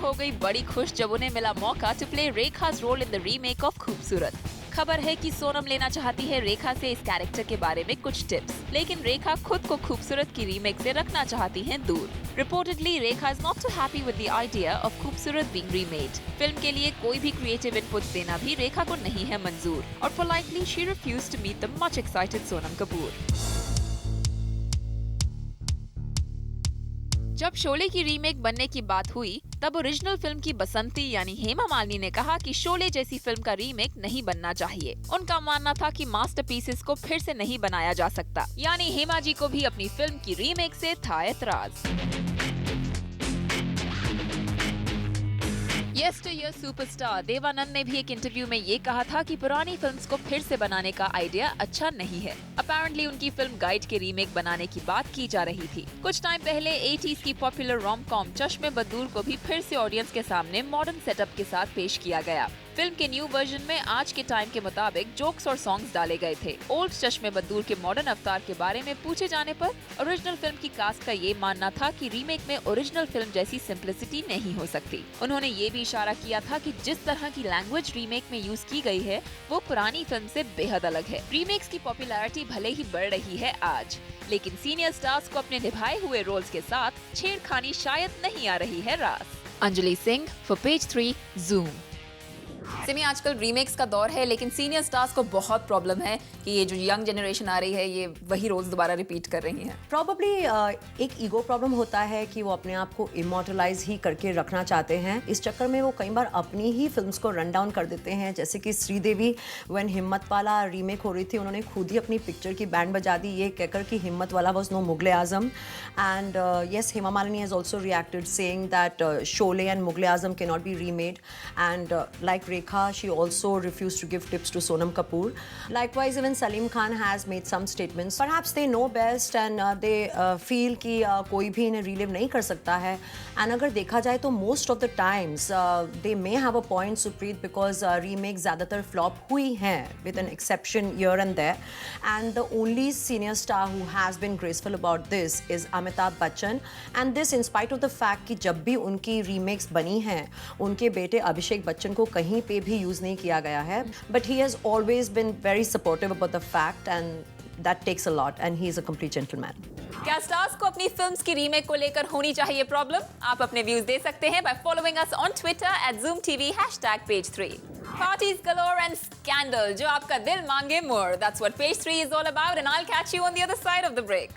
हो गई बड़ी खुश जब उन्हें मिला मौका to play Rekha's role in the remake of Khoobsurat. खबर है कि सोनम लेना चाहती है रेखा से इस कैरेक्टर के बारे में कुछ टिप्स, लेकिन रेखा खुद को खूबसूरत की रीमेक से रखना चाहती हैं दूर। Reportedly Rekha is not too happy with the idea of Khoobsurat being remade. Film के लिए कोई भी क्रिएटिव इनपुट देना भी रेखा को नहीं है मंजूर, और politely she refused to meet the much excited Sonam Kapoor. जब शोले की रीमेक बनने की बात हुई, तब ओरिजिनल फिल्म की बसंती यानी हेमा मालिनी ने कहा कि शोले जैसी फिल्म का रीमेक नहीं बनना चाहिए। उनका मानना था कि मास्टरपीसेस को फिर से नहीं बनाया जा सकता, यानी हेमा जी को भी अपनी फिल्म की रीमेक से था एतराज। यस्टरईयर सुपरस्टार देवानंद ने भी एक इंटरव्यू में ये कहा था कि पुरानी फिल्म्स को फिर से बनाने का आइडिया अच्छा नहीं है। अपैरेंटली उनकी फिल्म गाइड के रीमेक बनाने की बात की जा रही थी। कुछ टाइम पहले 80s की पॉपुलर रोम कॉम चश्मे बदूर को भी फिर से ऑडियंस के सामने मॉडर्न सेटअप के साथ पेश किया गया। फिल्म के न्यू वर्जन में आज के टाइम के मुताबिक जोक्स और सॉन्ग्स डाले गए थे। ओल्ड चश्मे बदूर के मॉडर्न अवतार के बारे में पूछे जाने पर ओरिजिनल फिल्म की कास्ट का ये मानना था कि रीमेक में ओरिजिनल फिल्म जैसी सिंप्लिसिटी नहीं हो सकती। उन्होंने ये भी इशारा किया था कि जिस तरह की लैंग्वेज रीमेक में यूज की गई है वो पुरानी फिल्म से बेहद अलग है। रीमेक्स की पॉपुलैरिटी भले ही बढ़ रही है आज, लेकिन सीनियर स्टार्स को अपने निभाए हुए रोल्स के साथ छेड़खानी शायद नहीं आ रही है रास। Anjali Singh for page 3 zoom. Simi, आजकल रीमेक्स का दौर है, लेकिन सीनियर स्टार्स को बहुत प्रॉब्लम है कि ये जो यंग जनरेशन आ रही है ये वही रोल्स दोबारा रिपीट कर रही हैं। प्रॉब्ली एक ईगो प्रॉब्लम होता है कि वो अपने आप को इमोर्टलाइज ही करके रखना चाहते हैं। इस चक्कर में वो कई बार अपनी ही फिल्म्स को रन डाउन कर देते हैं। जैसे कि श्रीदेवी व्हेन हिम्मत वाला रीमेक हो रही थी, उन्होंने खुद ही अपनी पिक्चर की बैंड बजा दी ये कहकर कि Himmatwala was no Mughal-e-Azam. And yes, Hema Malini has also reacted saying that Sholay and Mughal-e-Azam can not be remade, and like Rekha, she also refused to give tips to Sonam Kapoor. Likewise, even Salim Khan has made some statements. Perhaps they know best and they feel कि कोई भी इन्हें relive नहीं कर सकता है. And अगर देखा जाए तो most of the times they may have a point, Supreet, because remakes ज़्यादातर flop हुई हैं, with an exception here and there. And the only senior star who has been graceful about this is Amitabh Bachchan. And this in spite of the fact कि जब भी उनकी remakes बनी हैं, उनके बेटे अभिषेक बच्चन को कहीं पे भी यूज नहीं किया गया है, but he has always been very supportive about the fact, and that takes a lot, and he is a complete gentleman. क्या स्टार्स को अपनी फिल्म्स की रीमेक को लेकर होनी चाहिए प्रॉब्लम? आप अपने व्यूज दे सकते हैं by following us on Twitter @ZoomTV #page3। Parties galore and scandal, जो आपका दिल मांगे more. That's what page 3 is all about, and I'll catch you on the other side of the break.